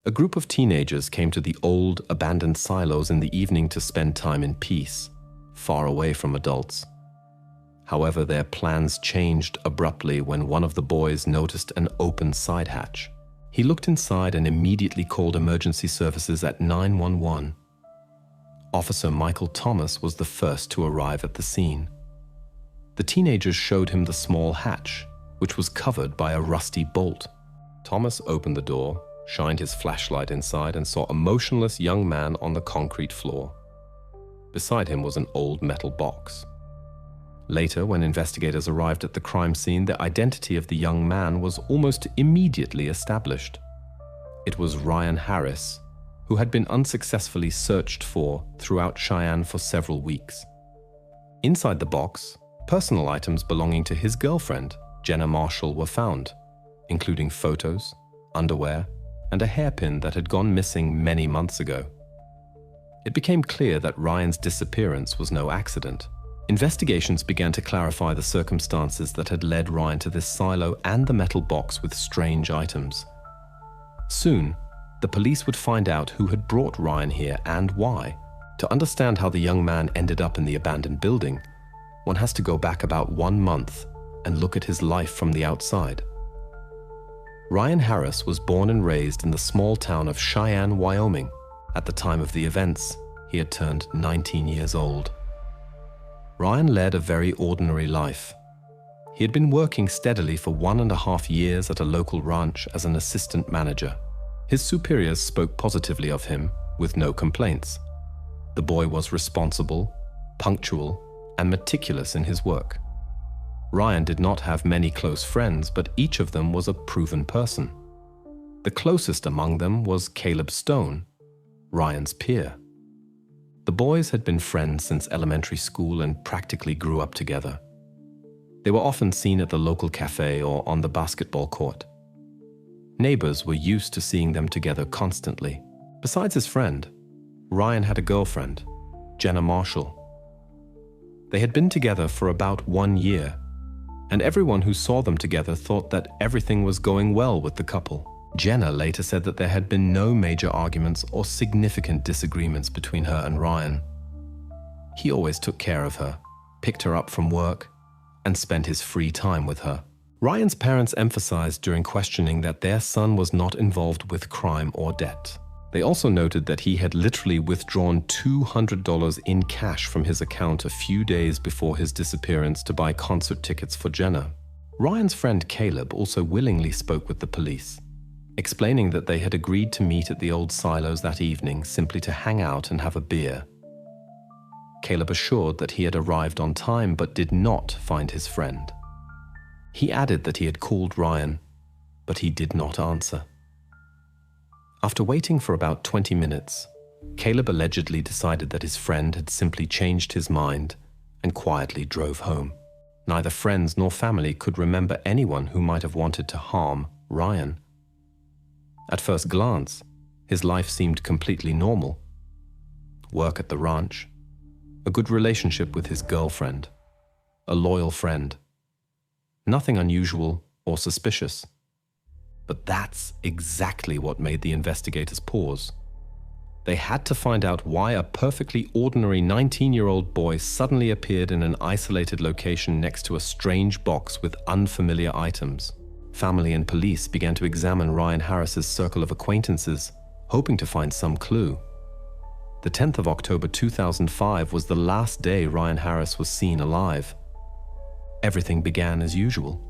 A group of teenagers came to the old, abandoned silos in the evening to spend time in peace, far away from adults. However, their plans changed abruptly when one of the boys noticed an open side hatch. He looked inside and immediately called emergency services at 911. Officer Michael Thomas was the first to arrive at the scene. The teenagers showed him the small hatch, which was covered by a rusty bolt. Thomas opened the door, shined his flashlight inside, and saw a motionless young man on the concrete floor. Beside him was an old metal box. Later, when investigators arrived at the crime scene, the identity of the young man was almost immediately established. It was Ryan Harris, who had been unsuccessfully searched for throughout Cheyenne for several weeks. Inside the box, personal items belonging to his girlfriend, Jenna Marshall, were found, including photos, underwear, and a hairpin that had gone missing many months ago. It became clear that Ryan's disappearance was no accident. Investigations began to clarify the circumstances that had led Ryan to this silo and the metal box with strange items. Soon, the police would find out who had brought Ryan here and why. To understand how the young man ended up in the abandoned building, one has to go back about 1 month and look at his life from the outside. Ryan Harris was born and raised in the small town of Cheyenne, Wyoming. At the time of the events, he had turned 19 years old. Ryan led a very ordinary life. He had been working steadily for 1.5 years at a local ranch as an assistant manager. His superiors spoke positively of him, with no complaints. The boy was responsible, punctual, and meticulous in his work. Ryan did not have many close friends, but each of them was a proven person. The closest among them was Caleb Stone, Ryan's peer. The boys had been friends since elementary school and practically grew up together. They were often seen at the local cafe or on the basketball court. Neighbors were used to seeing them together constantly. Besides his friend, Ryan had a girlfriend, Jenna Marshall. They had been together for about 1 year, and everyone who saw them together thought that everything was going well with the couple. Jenna later said that there had been no major arguments or significant disagreements between her and Ryan. He always took care of her, picked her up from work, and spent his free time with her. Ryan's parents emphasized during questioning that their son was not involved with crime or debt. They also noted that he had literally withdrawn $200 in cash from his account a few days before his disappearance to buy concert tickets for Jenna. Ryan's friend Caleb also willingly spoke with the police, explaining that they had agreed to meet at the old silos that evening simply to hang out and have a beer. Caleb assured that he had arrived on time but did not find his friend. He added that he had called Ryan, but he did not answer. After waiting for about 20 minutes, Caleb allegedly decided that his friend had simply changed his mind and quietly drove home. Neither friends nor family could remember anyone who might have wanted to harm Ryan. At first glance, his life seemed completely normal. Work at the ranch, a good relationship with his girlfriend, a loyal friend. Nothing unusual or suspicious. But that's exactly what made the investigators pause. They had to find out why a perfectly ordinary 19-year-old boy suddenly appeared in an isolated location next to a strange box with unfamiliar items. Family and police began to examine Ryan Harris's circle of acquaintances, hoping to find some clue. The 10th of October 2005 was the last day Ryan Harris was seen alive. Everything began as usual.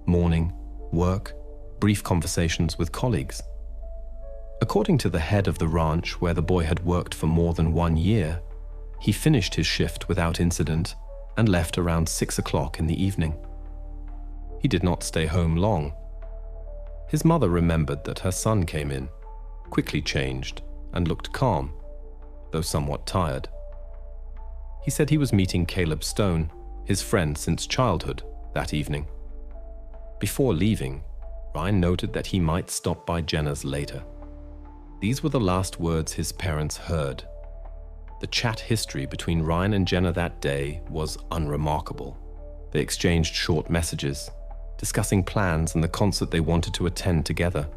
Morning, work, brief conversations with colleagues. According to the head of the ranch where the boy had worked for more than 1 year, he finished his shift without incident and left around 6 o'clock in the evening. He did not stay home long. His mother remembered that her son came in, quickly changed, and looked calm, though somewhat tired. He said he was meeting Caleb Stone, his friend since childhood, that evening. Before leaving, Ryan noted that he might stop by Jenna's later. These were the last words his parents heard. The chat history between Ryan and Jenna that day was unremarkable. They exchanged short messages, discussing plans and the concert they wanted to attend together.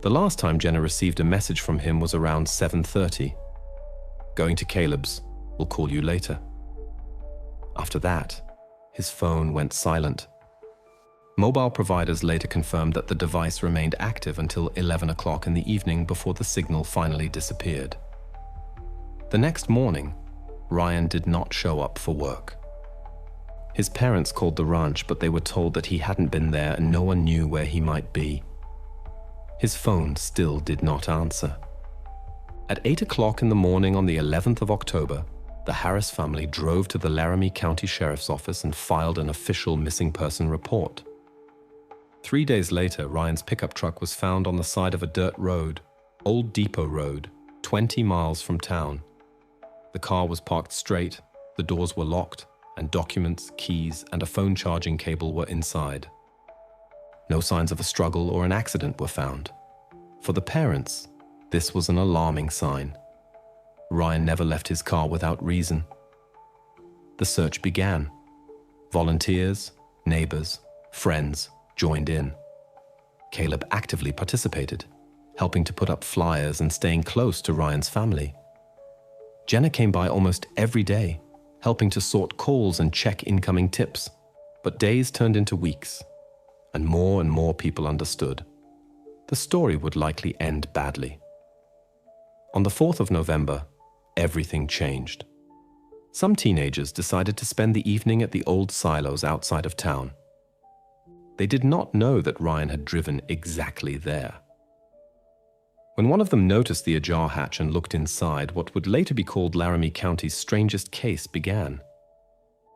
The last time Jenna received a message from him was around 7:30. "Going to Caleb's. We'll call you later." After that, his phone went silent. Mobile providers later confirmed that the device remained active until 11 o'clock in the evening before the signal finally disappeared. The next morning, Ryan did not show up for work. His parents called the ranch, but they were told that he hadn't been there and no one knew where he might be. His phone still did not answer. At 8 o'clock in the morning on the 11th of October, the Harris family drove to the Laramie County Sheriff's Office and filed an official missing person report. 3 days later, Ryan's pickup truck was found on the side of a dirt road, Old Depot Road, 20 miles from town. The car was parked straight, the doors were locked, and documents, keys, and a phone charging cable were inside. No signs of a struggle or an accident were found. For the parents, this was an alarming sign. Ryan never left his car without reason. The search began. Volunteers, neighbors, friends joined in. Caleb actively participated, helping to put up flyers and staying close to Ryan's family. Jenna came by almost every day, helping to sort calls and check incoming tips. But days turned into weeks, and more people understood. The story would likely end badly. On the 4th of November, everything changed. Some teenagers decided to spend the evening at the old silos outside of town. They did not know that Ryan had driven exactly there. When one of them noticed the ajar hatch and looked inside, what would later be called Laramie County's strangest case began.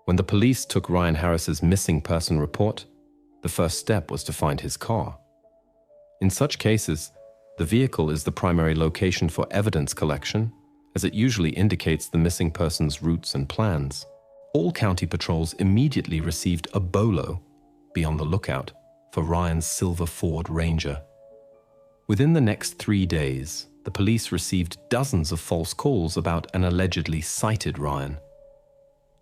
When the police took Ryan Harris's missing person report, the first step was to find his car. In such cases, the vehicle is the primary location for evidence collection, as it usually indicates the missing person's routes and plans. All county patrols immediately received a bolo, be on the lookout, for Ryan's silver Ford Ranger. Within the next 3 days, the police received dozens of false calls about an allegedly sighted Ryan.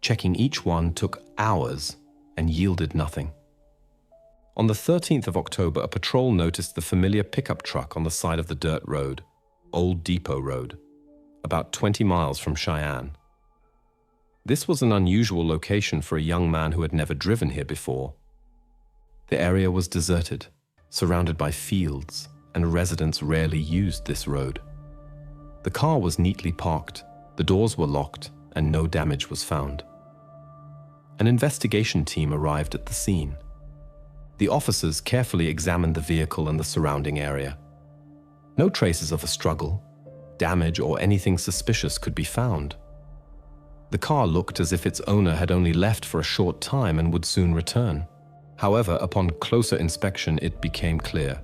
Checking each one took hours and yielded nothing. On the 13th of October, a patrol noticed the familiar pickup truck on the side of the dirt road, Old Depot Road, about 20 miles from Cheyenne. This was an unusual location for a young man who had never driven here before. The area was deserted, surrounded by fields, and residents rarely used this road. The car was neatly parked, the doors were locked, and no damage was found. An investigation team arrived at the scene. The officers carefully examined the vehicle and the surrounding area. No traces of a struggle, damage, or anything suspicious could be found. The car looked as if its owner had only left for a short time and would soon return. However, upon closer inspection, it became clear.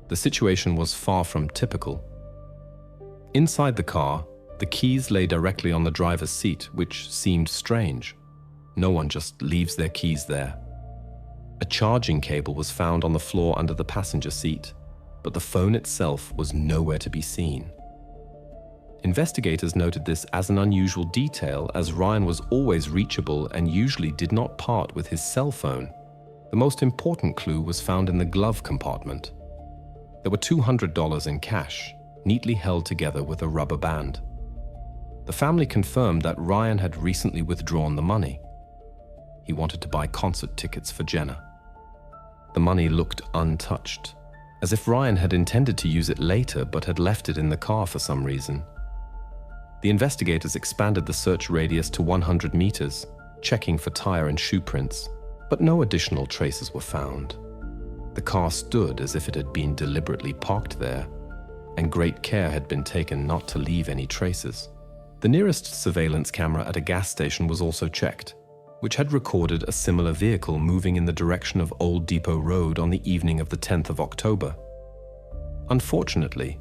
The situation was far from typical. Inside the car, the keys lay directly on the driver's seat, which seemed strange. No one just leaves their keys there. A charging cable was found on the floor under the passenger seat, but the phone itself was nowhere to be seen. Investigators noted this as an unusual detail, as Ryan was always reachable and usually did not part with his cell phone. The most important clue was found in the glove compartment. There were $200 in cash, neatly held together with a rubber band. The family confirmed that Ryan had recently withdrawn the money. He wanted to buy concert tickets for Jenna. The money looked untouched, as if Ryan had intended to use it later but had left it in the car for some reason. The investigators expanded the search radius to 100 meters, checking for tire and shoe prints, but no additional traces were found. The car stood as if it had been deliberately parked there, and great care had been taken not to leave any traces. The nearest surveillance camera at a gas station was also checked, which had recorded a similar vehicle moving in the direction of Old Depot Road on the evening of the 10th of October. Unfortunately,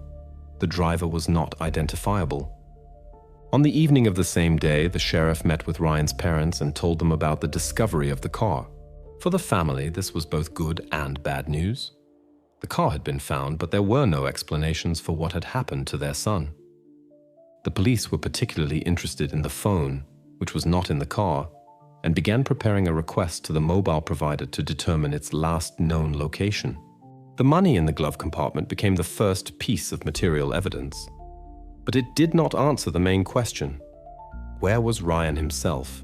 the driver was not identifiable. On the evening of the same day, the sheriff met with Ryan's parents and told them about the discovery of the car. For the family, this was both good and bad news. The car had been found, but there were no explanations for what had happened to their son. The police were particularly interested in the phone, which was not in the car, and began preparing a request to the mobile provider to determine its last known location. The money in the glove compartment became the first piece of material evidence. But it did not answer the main question. Where was Ryan himself?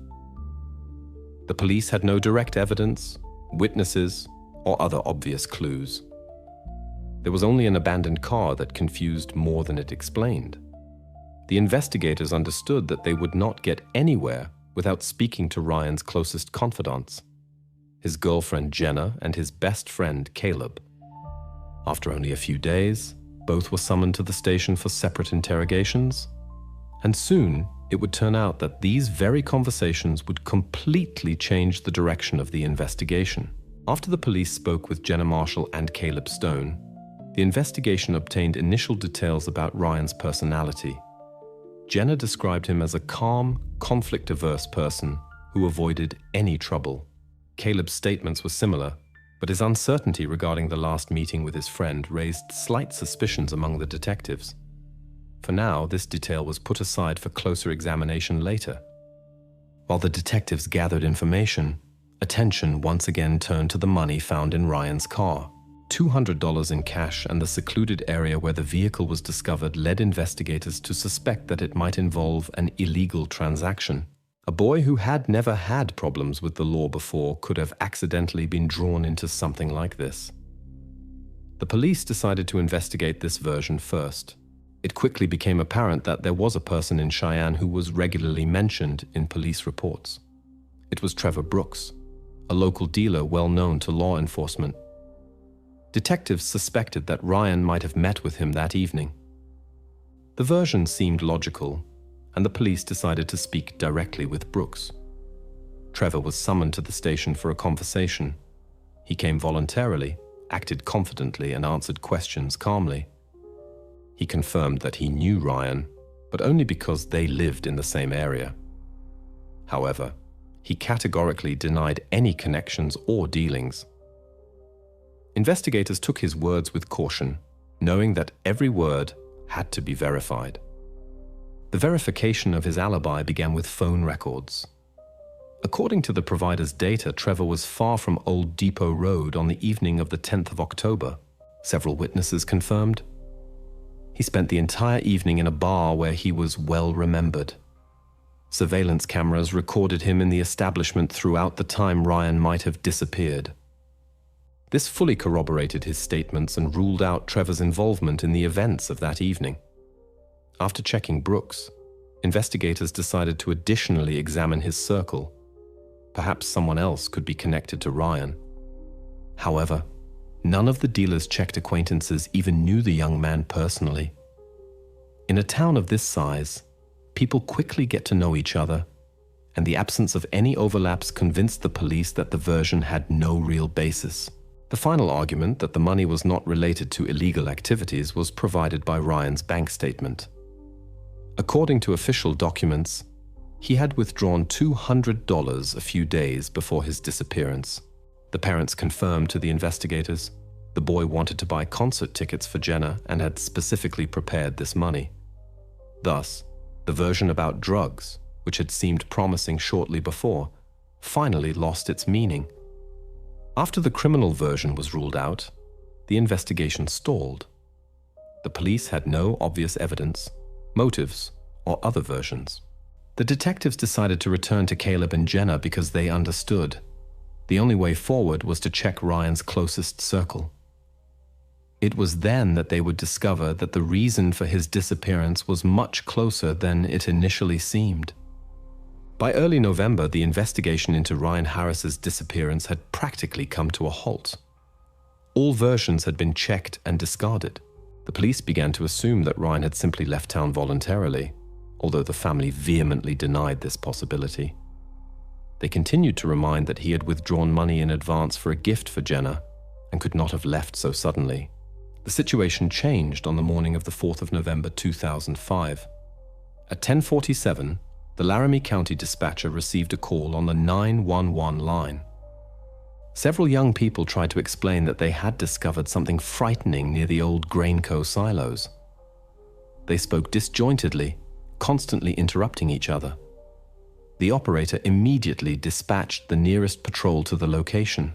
The police had no direct evidence, witnesses, or other obvious clues. There was only an abandoned car that confused more than it explained. The investigators understood that they would not get anywhere without speaking to Ryan's closest confidants, his girlfriend Jenna and his best friend Caleb. After only a few days, both were summoned to the station for separate interrogations, and soon it would turn out that these very conversations would completely change the direction of the investigation. After the police spoke with Jenna Marshall and Caleb Stone, the investigation obtained initial details about Ryan's personality. Jenna described him as a calm, conflict-averse person who avoided any trouble. Caleb's statements were similar, but his uncertainty regarding the last meeting with his friend raised slight suspicions among the detectives. For now, this detail was put aside for closer examination later. While the detectives gathered information, attention once again turned to the money found in Ryan's car. $200 in cash and the secluded area where the vehicle was discovered led investigators to suspect that it might involve an illegal transaction. A boy who had never had problems with the law before could have accidentally been drawn into something like this. The police decided to investigate this version first. It quickly became apparent that there was a person in Cheyenne who was regularly mentioned in police reports. It was Trevor Brooks, a local dealer well known to law enforcement. Detectives suspected that Ryan might have met with him that evening. The version seemed logical, and the police decided to speak directly with Brooks. Trevor was summoned to the station for a conversation. He came voluntarily, acted confidently, and answered questions calmly. He confirmed that he knew Ryan, but only because they lived in the same area. However, he categorically denied any connections or dealings. Investigators took his words with caution, knowing that every word had to be verified. The verification of his alibi began with phone records. According to the provider's data, Trevor was far from Old Depot Road on the evening of the 10th of October. Several witnesses confirmed. He spent the entire evening in a bar where he was well remembered. Surveillance cameras recorded him in the establishment throughout the time Ryan might have disappeared. This fully corroborated his statements and ruled out Trevor's involvement in the events of that evening. After checking Brooks, investigators decided to additionally examine his circle. Perhaps someone else could be connected to Ryan. However, none of the dealer's checked acquaintances even knew the young man personally. In a town of this size, people quickly get to know each other, and the absence of any overlaps convinced the police that the version had no real basis. The final argument that the money was not related to illegal activities was provided by Ryan's bank statement. According to official documents, he had withdrawn $200 a few days before his disappearance. The parents confirmed to the investigators the boy wanted to buy concert tickets for Jenna and had specifically prepared this money. Thus, the version about drugs, which had seemed promising shortly before, finally lost its meaning. After the criminal version was ruled out, the investigation stalled. The police had no obvious evidence, motives, or other versions. The detectives decided to return to Caleb and Jenna because they understood. The only way forward was to check Ryan's closest circle. It was then that they would discover that the reason for his disappearance was much closer than it initially seemed. By early November, the investigation into Ryan Harris's disappearance had practically come to a halt. All versions had been checked and discarded. The police began to assume that Ryan had simply left town voluntarily, although the family vehemently denied this possibility. They continued to remind that he had withdrawn money in advance for a gift for Jenna and could not have left so suddenly. The situation changed on the morning of the 4th of November 2005. At 10:47, the Laramie County dispatcher received a call on the 911 line. Several young people tried to explain that they had discovered something frightening near the old Grainco silos. They spoke disjointedly, constantly interrupting each other. The operator immediately dispatched the nearest patrol to the location.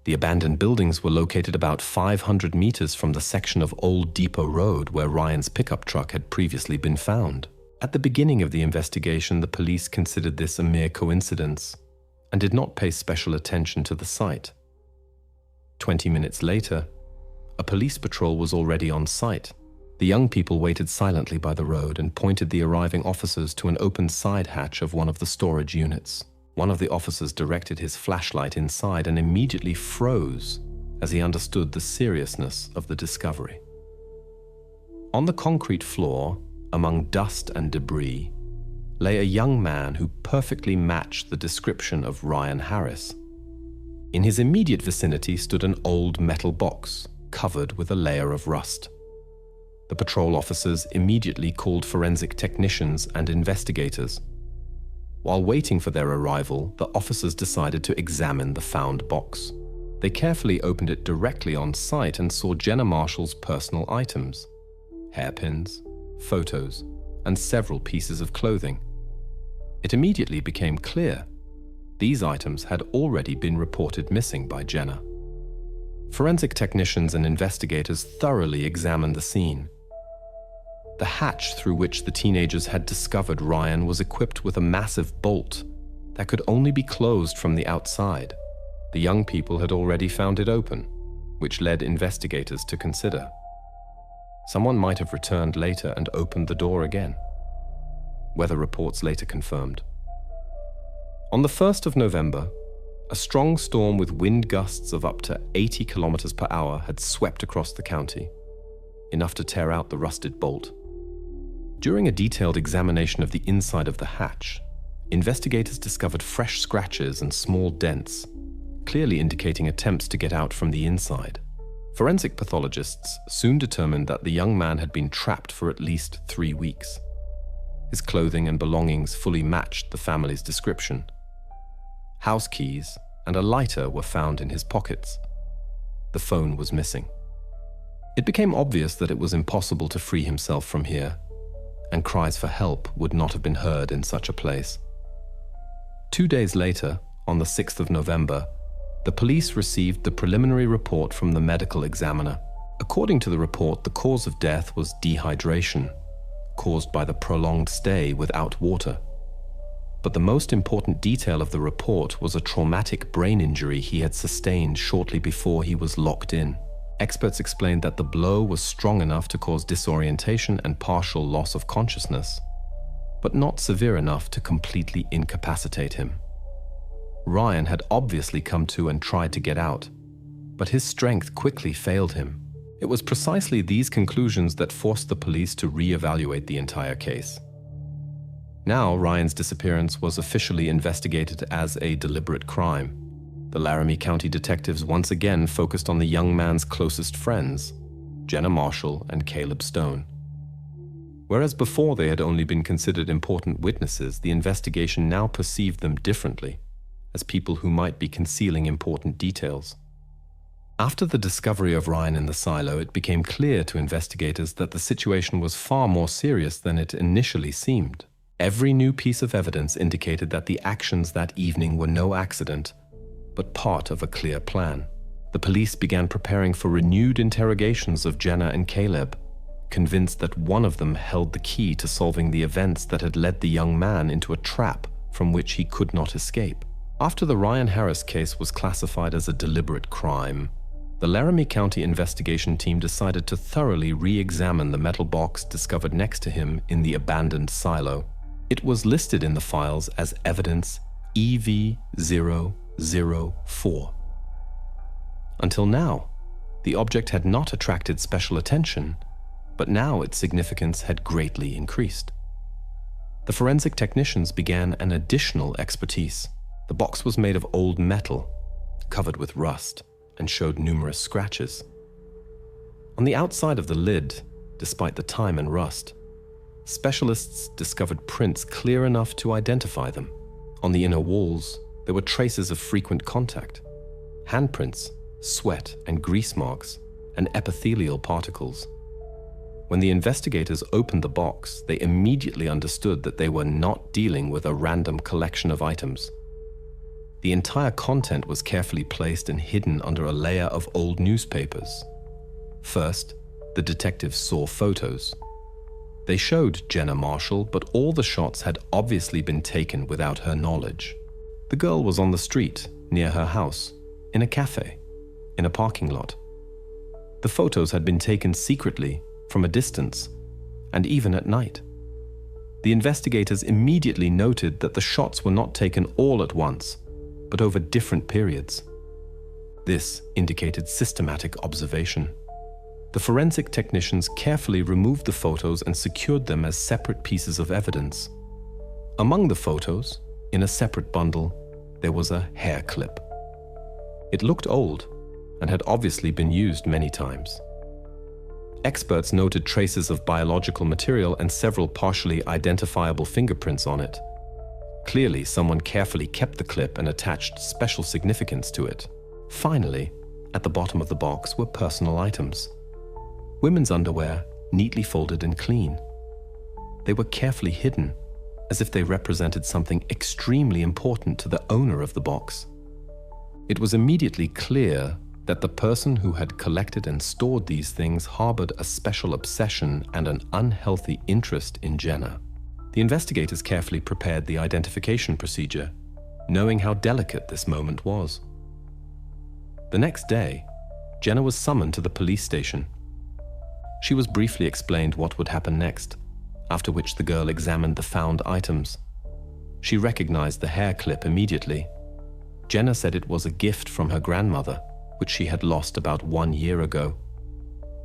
The abandoned buildings were located about 500 meters from the section of Old Depot Road where Ryan's pickup truck had previously been found. At the beginning of the investigation, the police considered this a mere coincidence and did not pay special attention to the site. 20 minutes later, a police patrol was already on site. The young people waited silently by the road and pointed the arriving officers to an open side hatch of one of the storage units. One of the officers directed his flashlight inside and immediately froze as he understood the seriousness of the discovery. On the concrete floor, among dust and debris, lay a young man who perfectly matched the description of Ryan Harris. In his immediate vicinity stood an old metal box covered with a layer of rust. The patrol officers immediately called forensic technicians and investigators. While waiting for their arrival, the officers decided to examine the found box. They carefully opened it directly on site and saw Jenna Marshall's personal items: hairpins, photos, and several pieces of clothing. It immediately became clear these items had already been reported missing by Jenna. Forensic technicians and investigators thoroughly examined the scene. The hatch through which the teenagers had discovered Ryan was equipped with a massive bolt that could only be closed from the outside. The young people had already found it open, which led investigators to consider someone might have returned later and opened the door again. Weather reports later confirmed. On the 1st of November, a strong storm with wind gusts of up to 80 kilometers per hour had swept across the county, enough to tear out the rusted bolt. During a detailed examination of the inside of the hatch, investigators discovered fresh scratches and small dents, clearly indicating attempts to get out from the inside. Forensic pathologists soon determined that the young man had been trapped for at least 3 weeks. His clothing and belongings fully matched the family's description. House keys and a lighter were found in his pockets. The phone was missing. It became obvious that it was impossible to free himself from here, and cries for help would not have been heard in such a place. 2 days later, on the 6th of November, the police received the preliminary report from the medical examiner. According to the report, the cause of death was dehydration, caused by the prolonged stay without water. But the most important detail of the report was a traumatic brain injury he had sustained shortly before he was locked in. Experts explained that the blow was strong enough to cause disorientation and partial loss of consciousness, but not severe enough to completely incapacitate him. Ryan had obviously come to and tried to get out, but his strength quickly failed him. It was precisely these conclusions that forced the police to re-evaluate the entire case. Now, Ryan's disappearance was officially investigated as a deliberate crime. The Laramie County detectives once again focused on the young man's closest friends, Jenna Marshall and Caleb Stone. Whereas before they had only been considered important witnesses, the investigation now perceived them differently, as people who might be concealing important details. After the discovery of Ryan in the silo, it became clear to investigators that the situation was far more serious than it initially seemed. Every new piece of evidence indicated that the actions that evening were no accident, but part of a clear plan. The police began preparing for renewed interrogations of Jenna and Caleb, convinced that one of them held the key to solving the events that had led the young man into a trap from which he could not escape. After the Ryan Harris case was classified as a deliberate crime, the Laramie County investigation team decided to thoroughly re-examine the metal box discovered next to him in the abandoned silo. It was listed in the files as evidence EV004. Until now, the object had not attracted special attention, but now its significance had greatly increased. The forensic technicians began an additional expertise. The box was made of old metal, covered with rust, and showed numerous scratches. On the outside of the lid, despite the time and rust, specialists discovered prints clear enough to identify them. On the inner walls, there were traces of frequent contact, handprints, sweat and grease marks, and epithelial particles. When the investigators opened the box, they immediately understood that they were not dealing with a random collection of items. The entire content was carefully placed and hidden under a layer of old newspapers. First, the detectives saw photos. They showed Jenna Marshall, but all the shots had obviously been taken without her knowledge. The girl was on the street, near her house, in a cafe, in a parking lot. The photos had been taken secretly, from a distance, and even at night. The investigators immediately noted that the shots were not taken all at once, but over different periods. This indicated systematic observation. The forensic technicians carefully removed the photos and secured them as separate pieces of evidence. Among the photos, in a separate bundle, there was a hair clip. It looked old and had obviously been used many times. Experts noted traces of biological material and several partially identifiable fingerprints on it. Clearly, someone carefully kept the clip and attached special significance to it. Finally, at the bottom of the box were personal items. Women's underwear, neatly folded and clean. They were carefully hidden, as if they represented something extremely important to the owner of the box. It was immediately clear that the person who had collected and stored these things harbored a special obsession and an unhealthy interest in Jenna. The investigators carefully prepared the identification procedure, knowing how delicate this moment was. The next day, Jenna was summoned to the police station. She was briefly explained what would happen next, after which the girl examined the found items. She recognized the hair clip immediately. Jenna said it was a gift from her grandmother, which she had lost about 1 year ago.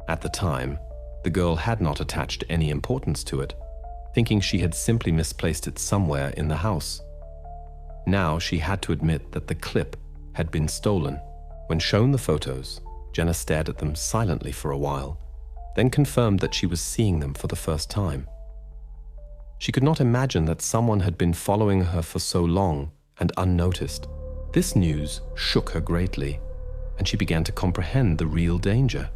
At the time, the girl had not attached any importance to it, thinking she had simply misplaced it somewhere in the house. Now she had to admit that the clip had been stolen. When shown the photos, Jenna stared at them silently for a while, then confirmed that she was seeing them for the first time. She could not imagine that someone had been following her for so long and unnoticed. This news shook her greatly, and she began to comprehend the real danger.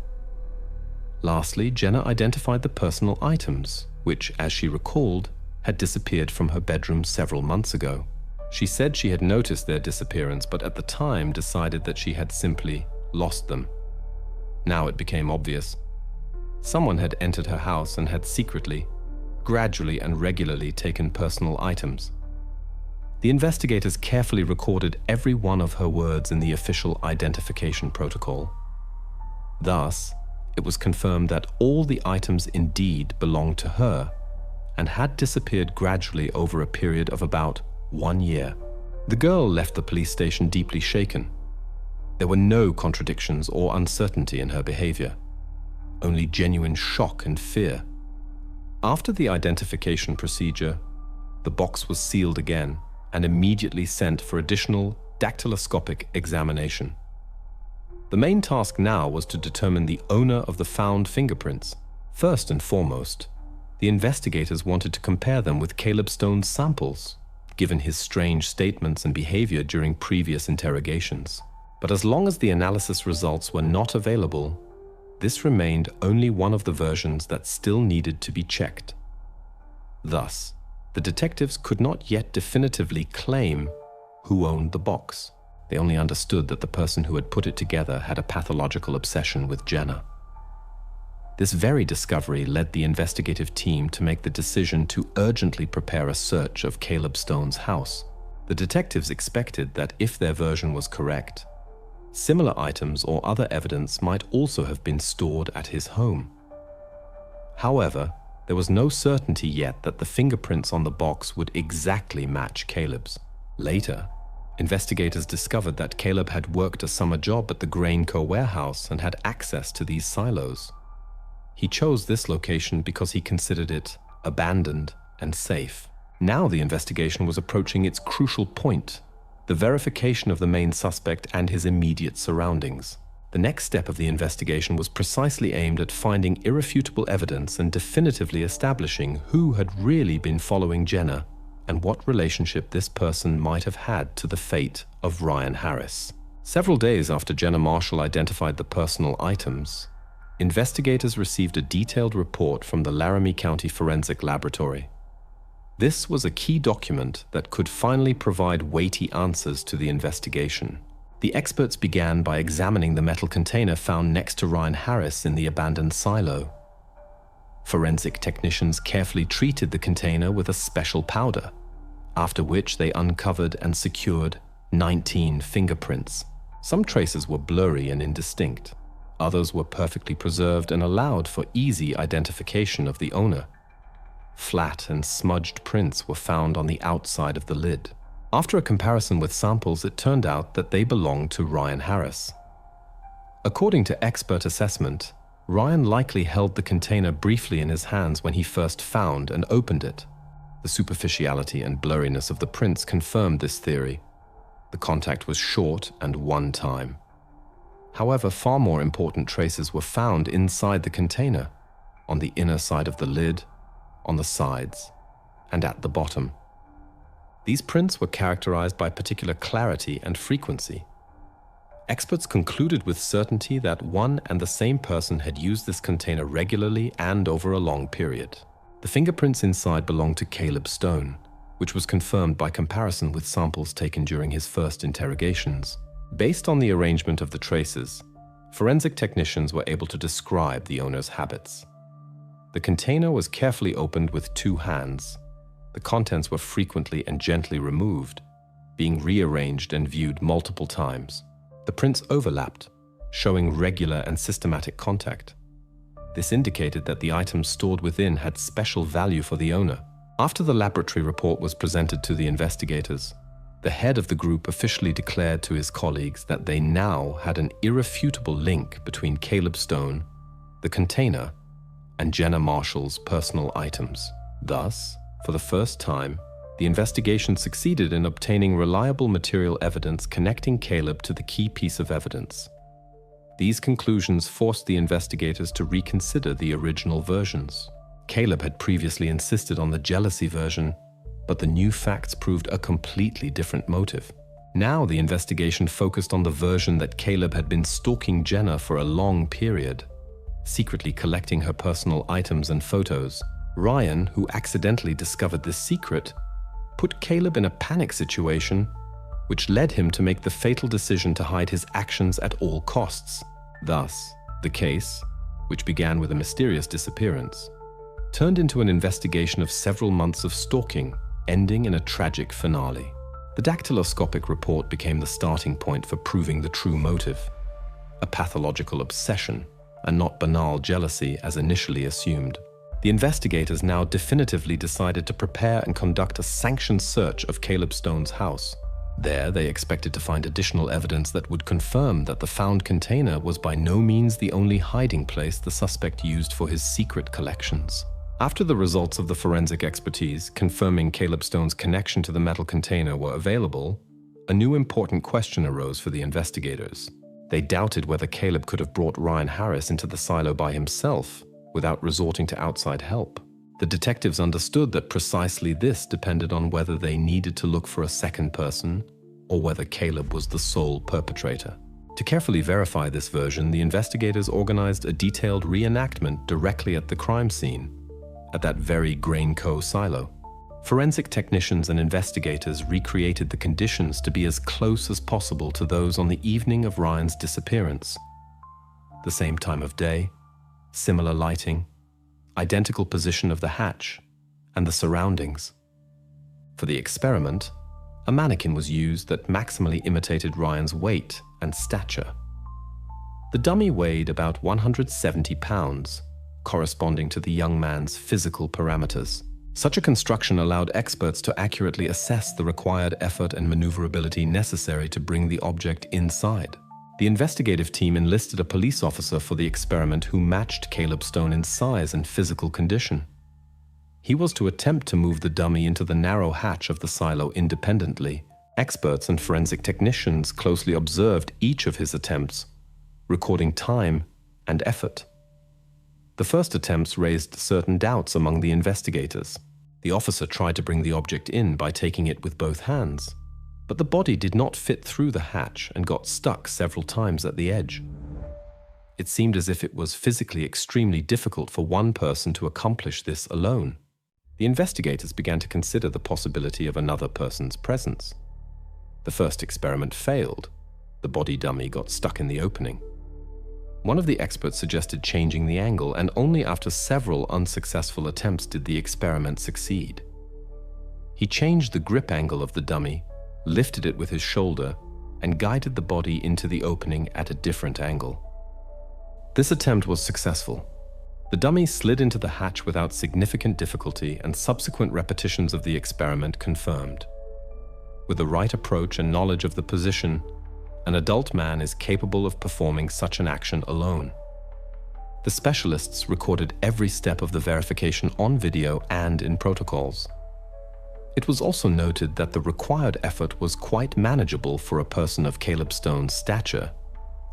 Lastly, Jenna identified the personal items, which, as she recalled, had disappeared from her bedroom several months ago. She said she had noticed their disappearance, but at the time decided that she had simply lost them. Now it became obvious. Someone had entered her house and had secretly, gradually and regularly taken personal items. The investigators carefully recorded every one of her words in the official identification protocol. Thus, it was confirmed that all the items indeed belonged to her and had disappeared gradually over a period of about 1 year. The girl left the police station deeply shaken. There were no contradictions or uncertainty in her behavior, only genuine shock and fear. After the identification procedure, the box was sealed again and immediately sent for additional dactyloscopic examination. The main task now was to determine the owner of the found fingerprints. First and foremost, the investigators wanted to compare them with Caleb Stone's samples, given his strange statements and behavior during previous interrogations. But as long as the analysis results were not available, this remained only one of the versions that still needed to be checked. Thus, the detectives could not yet definitively claim who owned the box. They only understood that the person who had put it together had a pathological obsession with Jenna. This very discovery led the investigative team to make the decision to urgently prepare a search of Caleb Stone's house. The detectives expected that if their version was correct, similar items or other evidence might also have been stored at his home. However, there was no certainty yet that the fingerprints on the box would exactly match Caleb's. Later, investigators discovered that Caleb had worked a summer job at the Grainco warehouse and had access to these silos. He chose this location because he considered it abandoned and safe. Now the investigation was approaching its crucial point, the verification of the main suspect and his immediate surroundings. The next step of the investigation was precisely aimed at finding irrefutable evidence and definitively establishing who had really been following Jenna and what relationship this person might have had to the fate of Ryan Harris. Several days after Jenna Marshall identified the personal items, investigators received a detailed report from the Laramie County Forensic Laboratory. This was a key document that could finally provide weighty answers to the investigation. The experts began by examining the metal container found next to Ryan Harris in the abandoned silo. Forensic technicians carefully treated the container with a special powder, after which they uncovered and secured 19 fingerprints. Some traces were blurry and indistinct. Others were perfectly preserved and allowed for easy identification of the owner. Flat and smudged prints were found on the outside of the lid. After a comparison with samples, it turned out that they belonged to Ryan Harris. According to expert assessment, Ryan likely held the container briefly in his hands when he first found and opened it. The superficiality and blurriness of the prints confirmed this theory. The contact was short and one time. However, far more important traces were found inside the container, on the inner side of the lid, on the sides, and at the bottom. These prints were characterized by particular clarity and frequency. Experts concluded with certainty that one and the same person had used this container regularly and over a long period. The fingerprints inside belonged to Caleb Stone, which was confirmed by comparison with samples taken during his first interrogations. Based on the arrangement of the traces, forensic technicians were able to describe the owner's habits. The container was carefully opened with 2 hands. The contents were frequently and gently removed, being rearranged and viewed multiple times. The prints overlapped, showing regular and systematic contact. This indicated that the items stored within had special value for the owner. After the laboratory report was presented to the investigators, the head of the group officially declared to his colleagues that they now had an irrefutable link between Caleb Stone, the container, and Jenna Marshall's personal items. Thus, for the first time, the investigation succeeded in obtaining reliable material evidence connecting Caleb to the key piece of evidence. These conclusions forced the investigators to reconsider the original versions. Caleb had previously insisted on the jealousy version, but the new facts proved a completely different motive. Now the investigation focused on the version that Caleb had been stalking Jenna for a long period, secretly collecting her personal items and photos. Ryan, who accidentally discovered this secret, put Caleb in a panic situation, which led him to make the fatal decision to hide his actions at all costs. Thus, the case, which began with a mysterious disappearance, turned into an investigation of several months of stalking, ending in a tragic finale. The dactyloscopic report became the starting point for proving the true motive, a pathological obsession, and not banal jealousy as initially assumed. The investigators now definitively decided to prepare and conduct a sanctioned search of Caleb Stone's house. There, they expected to find additional evidence that would confirm that the found container was by no means the only hiding place the suspect used for his secret collections. After the results of the forensic expertise confirming Caleb Stone's connection to the metal container were available, a new important question arose for the investigators. They doubted whether Caleb could have brought Ryan Harris into the silo by himself, without resorting to outside help. The detectives understood that precisely this depended on whether they needed to look for a second person or whether Caleb was the sole perpetrator. To carefully verify this version, the investigators organized a detailed reenactment directly at the crime scene, at that very Grain Co. silo. Forensic technicians and investigators recreated the conditions to be as close as possible to those on the evening of Ryan's disappearance. The same time of day, similar lighting, identical position of the hatch, and the surroundings. For the experiment, a mannequin was used that maximally imitated Ryan's weight and stature. The dummy weighed about 170 pounds, corresponding to the young man's physical parameters. Such a construction allowed experts to accurately assess the required effort and maneuverability necessary to bring the object inside. The investigative team enlisted a police officer for the experiment who matched Caleb Stone in size and physical condition. He was to attempt to move the dummy into the narrow hatch of the silo independently. Experts and forensic technicians closely observed each of his attempts, recording time and effort. The first attempts raised certain doubts among the investigators. The officer tried to bring the object in by taking it with both hands, but the body did not fit through the hatch and got stuck several times at the edge. It seemed as if it was physically extremely difficult for one person to accomplish this alone. the investigators began to consider the possibility of another person's presence. The first experiment failed. The body dummy got stuck in the opening. One of the experts suggested changing the angle, and only after several unsuccessful attempts did the experiment succeed. He changed the grip angle of the dummy, lifted it with his shoulder, and guided the body into the opening at a different angle. This attempt was successful. The dummy slid into the hatch without significant difficulty, and subsequent repetitions of the experiment confirmed. With the right approach and knowledge of the position, an adult man is capable of performing such an action alone. The specialists recorded every step of the verification on video and in protocols. It was also noted that the required effort was quite manageable for a person of Caleb Stone's stature,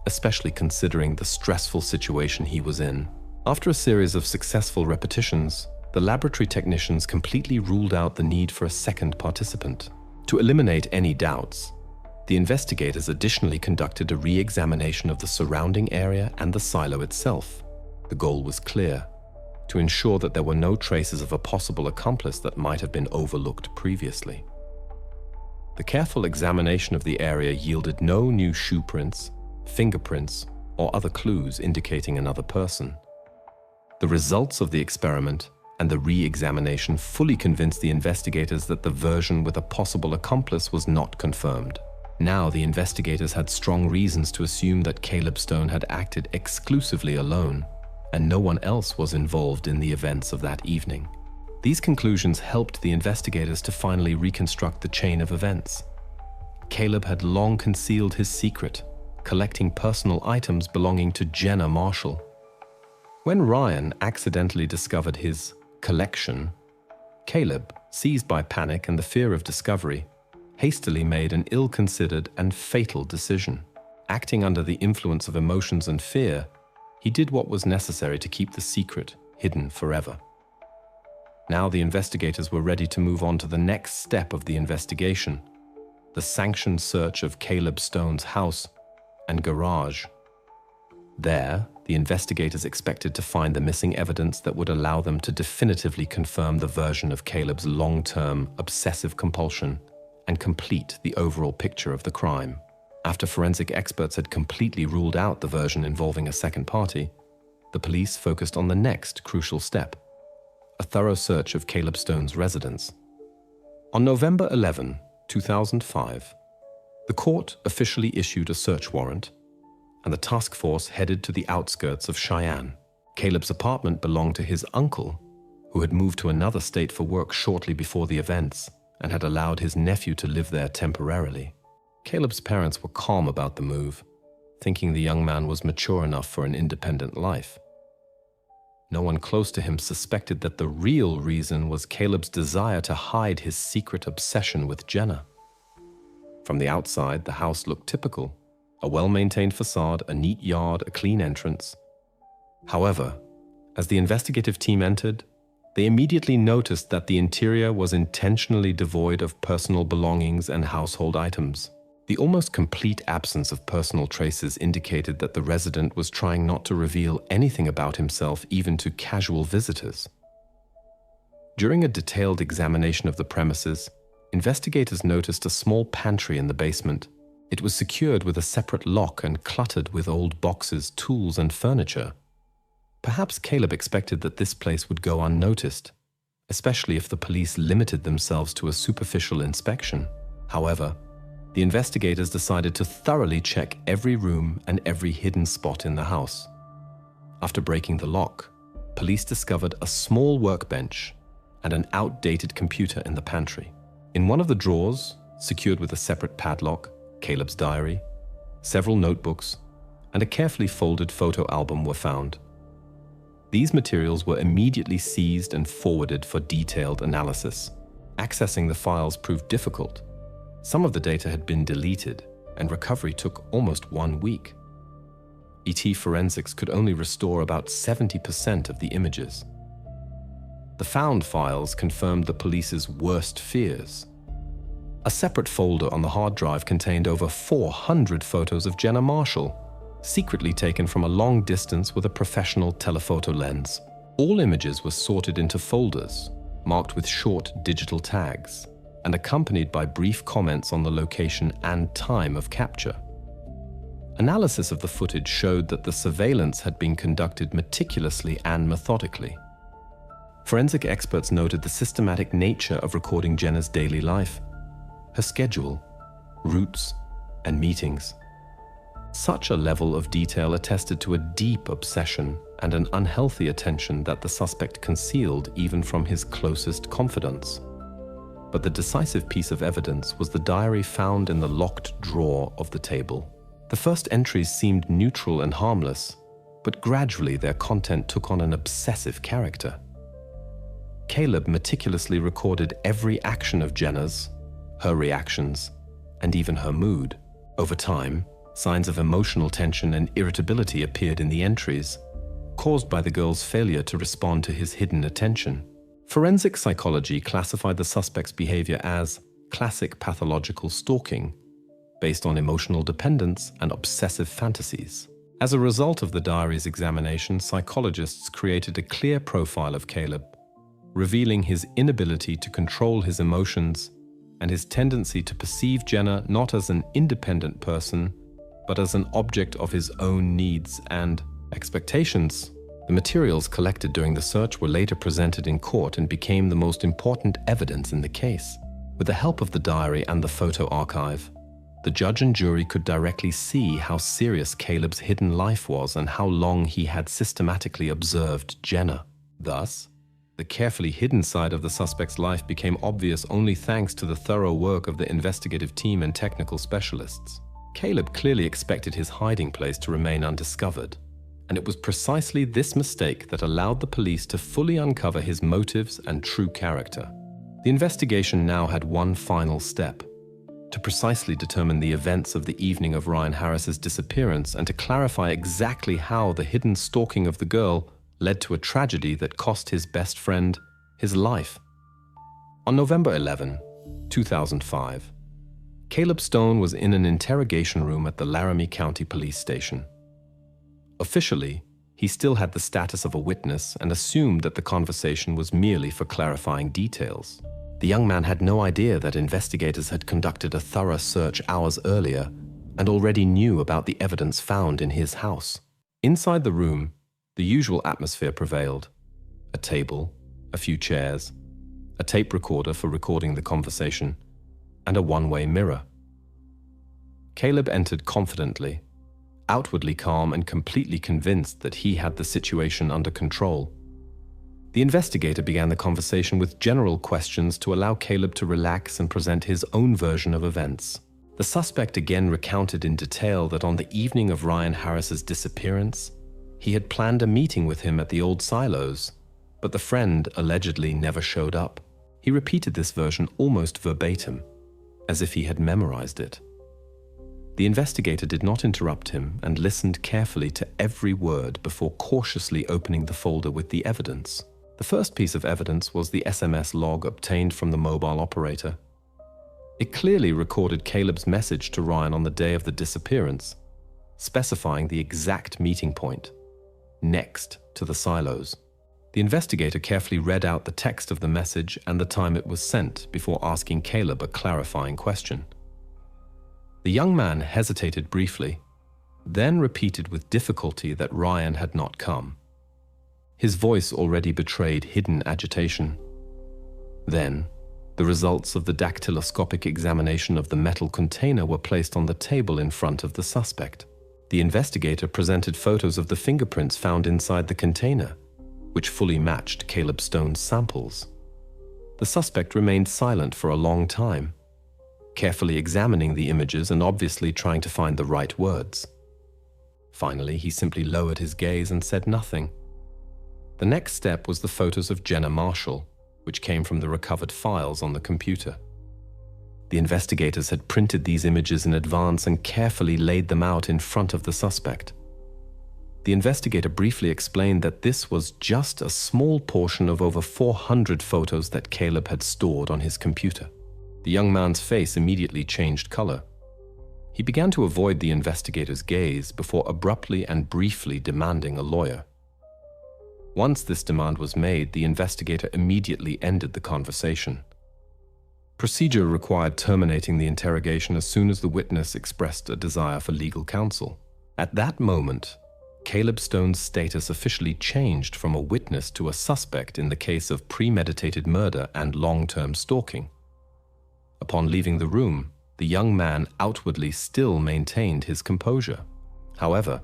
especially considering the stressful situation he was in. After a series of successful repetitions, the laboratory technicians completely ruled out the need for a second participant. To eliminate any doubts, the investigators additionally conducted a re-examination of the surrounding area and the silo itself. The goal was clear: to ensure that there were no traces of a possible accomplice that might have been overlooked previously. The careful examination of the area yielded no new shoe prints, fingerprints, or other clues indicating another person. The results of the experiment and the re-examination fully convinced the investigators that the version with a possible accomplice was not confirmed. Now the investigators had strong reasons to assume that Caleb Stone had acted exclusively alone, and no one else was involved in the events of that evening. These conclusions helped the investigators to finally reconstruct the chain of events. Caleb had long concealed his secret, collecting personal items belonging to Jenna Marshall. When Ryan accidentally discovered his collection, Caleb, seized by panic and the fear of discovery, hastily made an ill-considered and fatal decision. Acting under the influence of emotions and fear, he did what was necessary to keep the secret hidden forever. Now the investigators were ready to move on to the next step of the investigation: the sanctioned search of Caleb Stone's house and garage. There, the investigators expected to find the missing evidence that would allow them to definitively confirm the version of Caleb's long-term obsessive compulsion and complete the overall picture of the crime. After forensic experts had completely ruled out the version involving a second party, the police focused on the next crucial step: a thorough search of Caleb Stone's residence. On November 11, 2005, the court officially issued a search warrant, and the task force headed to the outskirts of Cheyenne. Caleb's apartment belonged to his uncle, who had moved to another state for work shortly before the events and had allowed his nephew to live there temporarily. Caleb's parents were calm about the move, thinking the young man was mature enough for an independent life. No one close to him suspected that the real reason was Caleb's desire to hide his secret obsession with Jenna. From the outside, the house looked typical: a well-maintained facade, a neat yard, a clean entrance. However, as the investigative team entered, they immediately noticed that the interior was intentionally devoid of personal belongings and household items. The almost complete absence of personal traces indicated that the resident was trying not to reveal anything about himself even to casual visitors. During a detailed examination of the premises, investigators noticed a small pantry in the basement. It was secured with a separate lock and cluttered with old boxes, tools, and furniture. Perhaps Caleb expected that this place would go unnoticed, especially if the police limited themselves to a superficial inspection. However, the investigators decided to thoroughly check every room and every hidden spot in the house. After breaking the lock, police discovered a small workbench and an outdated computer in the pantry. In one of the drawers, secured with a separate padlock, Caleb's diary, several notebooks, and a carefully folded photo album were found. These materials were immediately seized and forwarded for detailed analysis. Accessing the files proved difficult. Some of the data had been deleted, and recovery took almost 1 week. ET Forensics could only restore about 70% of the images. The found files confirmed the police's worst fears. A separate folder on the hard drive contained over 400 photos of Jenna Marshall, secretly taken from a long distance with a professional telephoto lens. All images were sorted into folders, marked with short digital tags, and accompanied by brief comments on the location and time of capture. Analysis of the footage showed that the surveillance had been conducted meticulously and methodically. Forensic experts noted the systematic nature of recording Jenna's daily life, her schedule, routes, and meetings. Such a level of detail attested to a deep obsession and an unhealthy attention that the suspect concealed even from his closest confidants. But the decisive piece of evidence was the diary found in the locked drawer of the table. The first entries seemed neutral and harmless, but gradually their content took on an obsessive character. Caleb meticulously recorded every action of Jenna's, her reactions, and even her mood. Over time, signs of emotional tension and irritability appeared in the entries, caused by the girl's failure to respond to his hidden attention. Forensic psychology classified the suspect's behavior as classic pathological stalking, based on emotional dependence and obsessive fantasies. As a result of the diary's examination, psychologists created a clear profile of Caleb, revealing his inability to control his emotions and his tendency to perceive Jenna not as an independent person, but as an object of his own needs and expectations. The materials collected during the search were later presented in court and became the most important evidence in the case. With the help of the diary and the photo archive, the judge and jury could directly see how serious Caleb's hidden life was and how long he had systematically observed Jenna. Thus, the carefully hidden side of the suspect's life became obvious only thanks to the thorough work of the investigative team and technical specialists. Caleb clearly expected his hiding place to remain undiscovered, and it was precisely this mistake that allowed the police to fully uncover his motives and true character. The investigation now had one final step: to precisely determine the events of the evening of Ryan Harris's disappearance and to clarify exactly how the hidden stalking of the girl led to a tragedy that cost his best friend his life. On November 11, 2005, Caleb Stone was in an interrogation room at the Laramie County Police Station. Officially, he still had the status of a witness and assumed that the conversation was merely for clarifying details. The young man had no idea that investigators had conducted a thorough search hours earlier and already knew about the evidence found in his house. Inside the room, the usual atmosphere prevailed: a table, a few chairs, a tape recorder for recording the conversation, and a one-way mirror. Caleb entered confidently, outwardly calm and completely convinced that he had the situation under control. The investigator began the conversation with general questions to allow Caleb to relax and present his own version of events. The suspect again recounted in detail that on the evening of Ryan Harris's disappearance, he had planned a meeting with him at the old silos, but the friend allegedly never showed up. He repeated this version almost verbatim, as if he had memorized it. The investigator did not interrupt him and listened carefully to every word before cautiously opening the folder with the evidence. The first piece of evidence was the SMS log obtained from the mobile operator. It clearly recorded Caleb's message to Ryan on the day of the disappearance, specifying the exact meeting point: next to the silos. The investigator carefully read out the text of the message and the time it was sent before asking Caleb a clarifying question. The young man hesitated briefly, then repeated with difficulty that Ryan had not come. His voice already betrayed hidden agitation. Then, the results of the dactyloscopic examination of the metal container were placed on the table in front of the suspect. The investigator presented photos of the fingerprints found inside the container, which fully matched Caleb Stone's samples. The suspect remained silent for a long time, carefully examining the images and obviously trying to find the right words. Finally, he simply lowered his gaze and said nothing. The next step was the photos of Jenna Marshall, which came from the recovered files on the computer. The investigators had printed these images in advance and carefully laid them out in front of the suspect. The investigator briefly explained that this was just a small portion of over 400 photos that Caleb had stored on his computer. The young man's face immediately changed color. He began to avoid the investigator's gaze before abruptly and briefly demanding a lawyer. Once this demand was made, the investigator immediately ended the conversation. Procedure required terminating the interrogation as soon as the witness expressed a desire for legal counsel. At that moment, Caleb Stone's status officially changed from a witness to a suspect in the case of premeditated murder and long-term stalking. Upon leaving the room, the young man outwardly still maintained his composure. However,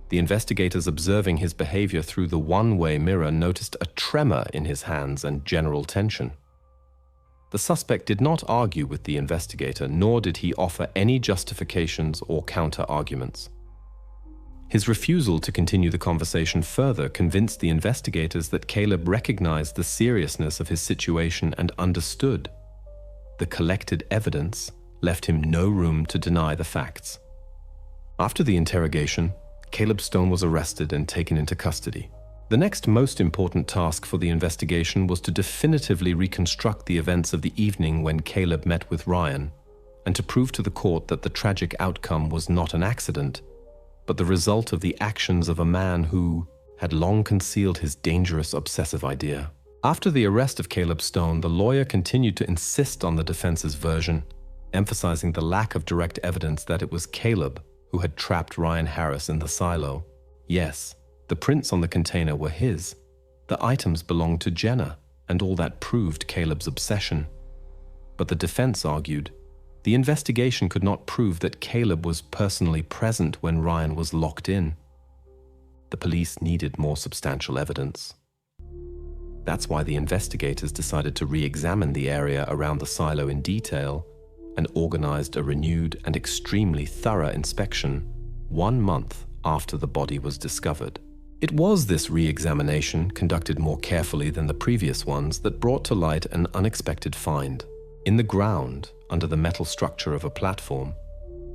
the investigators observing his behavior through the one-way mirror noticed a tremor in his hands and general tension. The suspect did not argue with the investigator, nor did he offer any justifications or counter-arguments. His refusal to continue the conversation further convinced the investigators that Caleb recognized the seriousness of his situation and understood. The collected evidence left him no room to deny the facts. After the interrogation, Caleb Stone was arrested and taken into custody. The next most important task for the investigation was to definitively reconstruct the events of the evening when Caleb met with Ryan, and to prove to the court that the tragic outcome was not an accident, but the result of the actions of a man who had long concealed his dangerous obsessive idea. After the arrest of Caleb Stone, the lawyer continued to insist on the defense's version, emphasizing the lack of direct evidence that it was Caleb who had trapped Ryan Harris in the silo. Yes, the prints on the container were his. The items belonged to Jenna, and all that proved Caleb's obsession. But the defense argued, the investigation could not prove that Caleb was personally present when Ryan was locked in. The police needed more substantial evidence. That's why the investigators decided to re-examine the area around the silo in detail and organized a renewed and extremely thorough inspection 1 month after the body was discovered. It was this re-examination, conducted more carefully than the previous ones, that brought to light an unexpected find. In the ground, under the metal structure of a platform,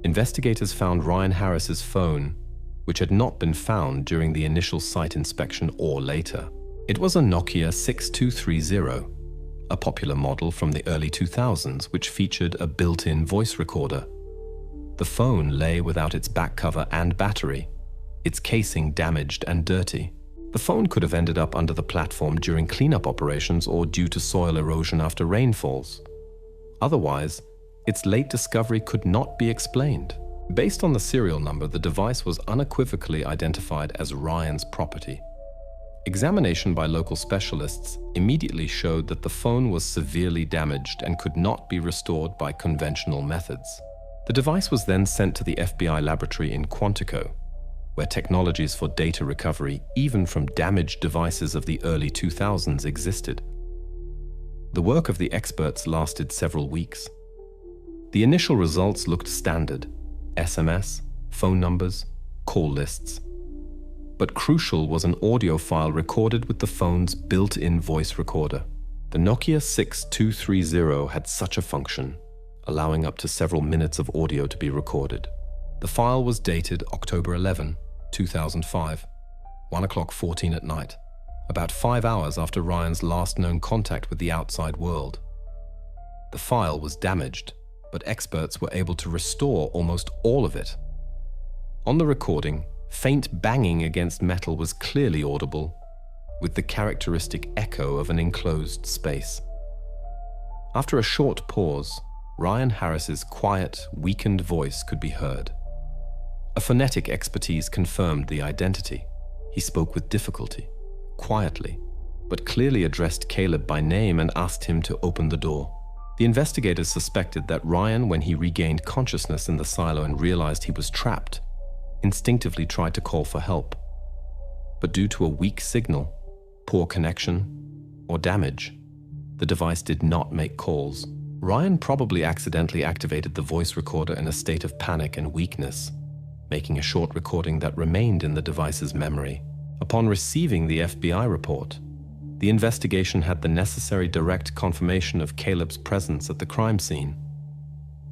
investigators found Ryan Harris's phone, which had not been found during the initial site inspection or later. It was a Nokia 6230, a popular model from the early 2000s, which featured a built-in voice recorder. The phone lay without its back cover and battery, its casing damaged and dirty. The phone could have ended up under the platform during cleanup operations or due to soil erosion after rainfalls. Otherwise, its late discovery could not be explained. Based on the serial number, the device was unequivocally identified as Ryan's property. Examination by local specialists immediately showed that the phone was severely damaged and could not be restored by conventional methods. The device was then sent to the FBI laboratory in Quantico, where technologies for data recovery, even from damaged devices of the early 2000s, existed. The work of the experts lasted several weeks. The initial results looked standard: SMS, phone numbers, call lists. But crucial was an audio file recorded with the phone's built-in voice recorder. The Nokia 6230 had such a function, allowing up to several minutes of audio to be recorded. The file was dated October 11, 2005, 1:14 at night, about 5 hours after Ryan's last known contact with the outside world. The file was damaged, but experts were able to restore almost all of it. On the recording, faint banging against metal was clearly audible, with the characteristic echo of an enclosed space. After a short pause, Ryan Harris's quiet, weakened voice could be heard. A phonetic expertise confirmed the identity. He spoke with difficulty, quietly, but clearly addressed Caleb by name and asked him to open the door. The investigators suspected that Ryan, when he regained consciousness in the silo and realized he was trapped, instinctively tried to call for help. But due to a weak signal, poor connection, or damage, the device did not make calls. Ryan probably accidentally activated the voice recorder in a state of panic and weakness, making a short recording that remained in the device's memory. Upon receiving the FBI report, the investigation had the necessary direct confirmation of Caleb's presence at the crime scene.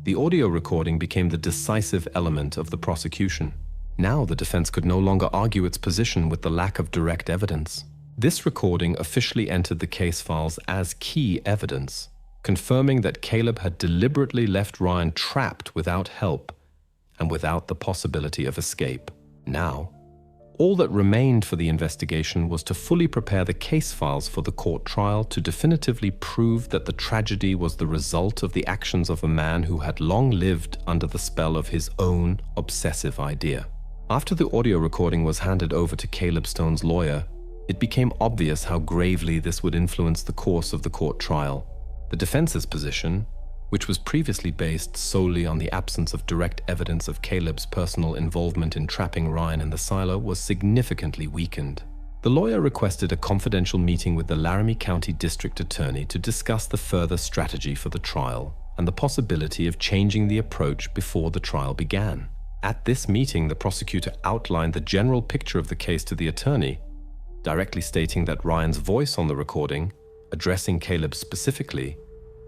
The audio recording became the decisive element of the prosecution. Now the defense could no longer argue its position with the lack of direct evidence. This recording officially entered the case files as key evidence, confirming that Caleb had deliberately left Ryan trapped without help and without the possibility of escape. Now, All that remained for the investigation was to fully prepare the case files for the court trial to definitively prove that the tragedy was the result of the actions of a man who had long lived under the spell of his own obsessive idea. After the audio recording was handed over to Caleb Stone's lawyer, it became obvious how gravely this would influence the course of the court trial. The defense's position, which was previously based solely on the absence of direct evidence of Caleb's personal involvement in trapping Ryan in the silo, was significantly weakened. The lawyer requested a confidential meeting with the Laramie County District Attorney to discuss the further strategy for the trial and the possibility of changing the approach before the trial began. At this meeting, the prosecutor outlined the general picture of the case to the attorney, directly stating that Ryan's voice on the recording, addressing Caleb specifically,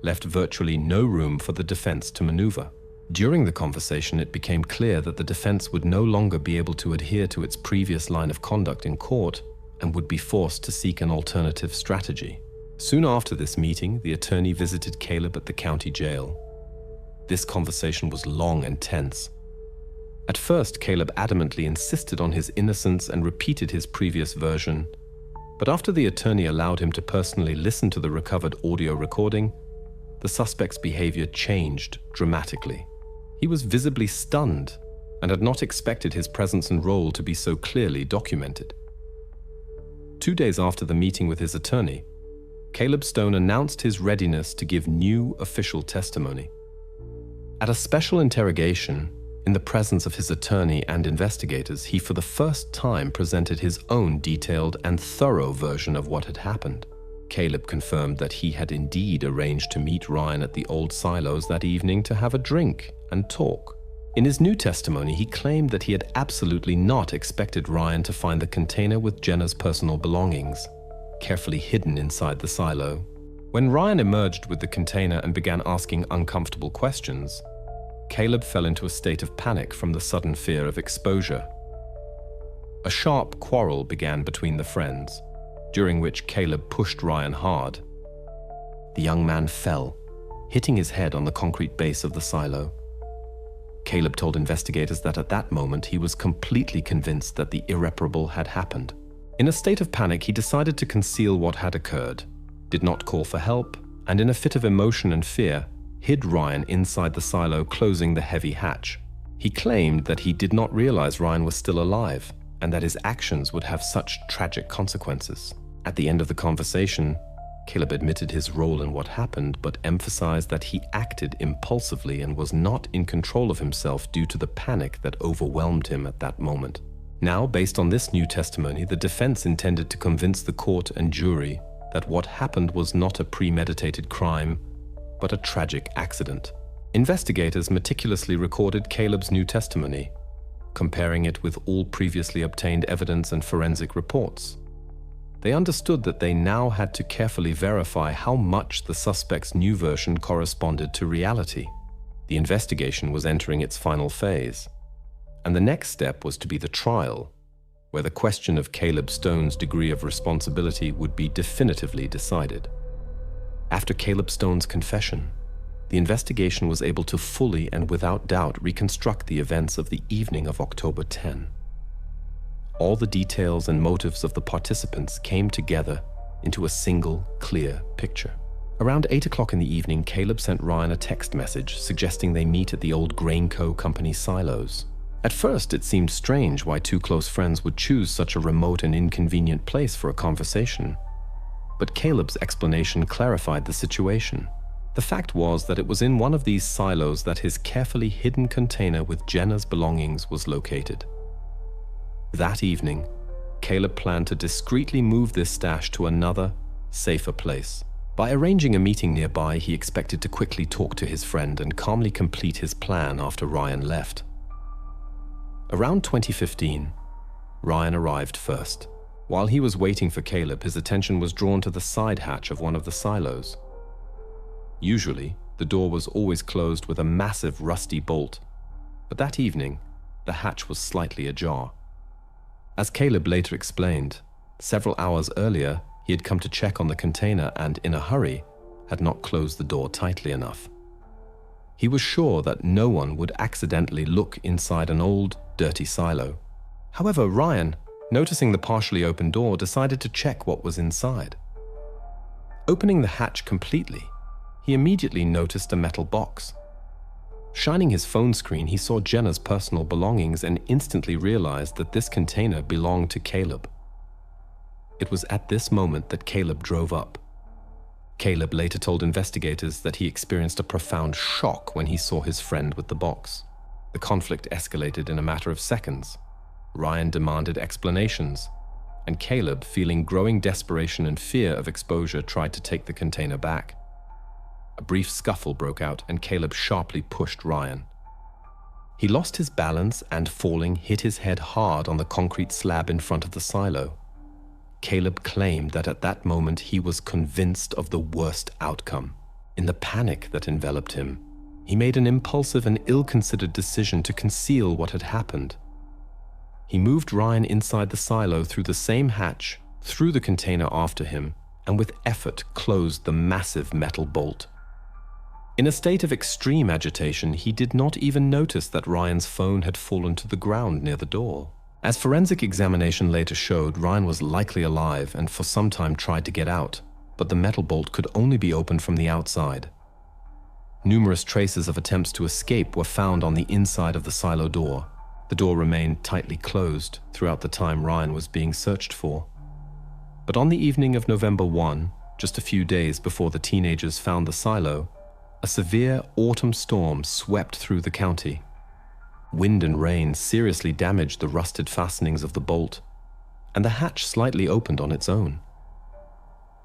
left virtually no room for the defense to maneuver. During the conversation, it became clear that the defense would no longer be able to adhere to its previous line of conduct in court and would be forced to seek an alternative strategy. Soon after this meeting, the attorney visited Caleb at the county jail. This conversation was long and tense. At first, Caleb adamantly insisted on his innocence and repeated his previous version, but after the attorney allowed him to personally listen to the recovered audio recording, the suspect's behavior changed dramatically. He was visibly stunned and had not expected his presence and role to be so clearly documented. 2 days after the meeting with his attorney, Caleb Stone announced his readiness to give new official testimony. At a special interrogation, in the presence of his attorney and investigators, he for the first time presented his own detailed and thorough version of what had happened. Caleb confirmed that he had indeed arranged to meet Ryan at the old silos that evening to have a drink and talk. In his new testimony, he claimed that he had absolutely not expected Ryan to find the container with Jenna's personal belongings, carefully hidden inside the silo. When Ryan emerged with the container and began asking uncomfortable questions, Caleb fell into a state of panic from the sudden fear of exposure. A sharp quarrel began between the friends, during which Caleb pushed Ryan hard. The young man fell, hitting his head on the concrete base of the silo. Caleb told investigators that at that moment he was completely convinced that the irreparable had happened. In a state of panic, he decided to conceal what had occurred, did not call for help, and in a fit of emotion and fear, hid Ryan inside the silo, closing the heavy hatch. He claimed that he did not realize Ryan was still alive and that his actions would have such tragic consequences. At the end of the conversation, Caleb admitted his role in what happened, but emphasized that he acted impulsively and was not in control of himself due to the panic that overwhelmed him at that moment. Now, based on this new testimony, the defense intended to convince the court and jury that what happened was not a premeditated crime, but a tragic accident. Investigators meticulously recorded Caleb's new testimony, comparing it with all previously obtained evidence and forensic reports. They understood that they now had to carefully verify how much the suspect's new version corresponded to reality. The investigation was entering its final phase, and the next step was to be the trial, where the question of Caleb Stone's degree of responsibility would be definitively decided. After Caleb Stone's confession, the investigation was able to fully and without doubt reconstruct the events of the evening of October 10. All the details and motives of the participants came together into a single, clear picture. Around 8 o'clock in the evening, Caleb sent Ryan a text message suggesting they meet at the old Grainco Company silos. At first, it seemed strange why two close friends would choose such a remote and inconvenient place for a conversation. But Caleb's explanation clarified the situation. The fact was that it was in one of these silos that his carefully hidden container with Jenna's belongings was located. That evening, Caleb planned to discreetly move this stash to another, safer place. By arranging a meeting nearby, he expected to quickly talk to his friend and calmly complete his plan after Ryan left. Around 2015, Ryan arrived first. While he was waiting for Caleb, his attention was drawn to the side hatch of one of the silos. Usually, the door was always closed with a massive rusty bolt, but that evening, the hatch was slightly ajar. As Caleb later explained, several hours earlier, he had come to check on the container and, in a hurry, had not closed the door tightly enough. He was sure that no one would accidentally look inside an old, dirty silo. However, Ryan, noticing the partially open door, decided to check what was inside. Opening the hatch completely, he immediately noticed a metal box. Shining his phone screen, he saw Jenna's personal belongings and instantly realized that this container belonged to Caleb. It was at this moment that Caleb drove up. Caleb later told investigators that he experienced a profound shock when he saw his friend with the box. The conflict escalated in a matter of seconds. Ryan demanded explanations, and Caleb, feeling growing desperation and fear of exposure, tried to take the container back. A brief scuffle broke out, and Caleb sharply pushed Ryan. He lost his balance and, falling, hit his head hard on the concrete slab in front of the silo. Caleb claimed that at that moment he was convinced of the worst outcome. In the panic that enveloped him, he made an impulsive and ill-considered decision to conceal what had happened. He moved Ryan inside the silo through the same hatch, threw the container after him, and with effort closed the massive metal bolt. In a state of extreme agitation, he did not even notice that Ryan's phone had fallen to the ground near the door. As forensic examination later showed, Ryan was likely alive and for some time tried to get out, but the metal bolt could only be opened from the outside. Numerous traces of attempts to escape were found on the inside of the silo door. The door remained tightly closed throughout the time Ryan was being searched for. But on the evening of November 1, just a few days before the teenagers found the silo, a severe autumn storm swept through the county. Wind and rain seriously damaged the rusted fastenings of the bolt, and the hatch slightly opened on its own.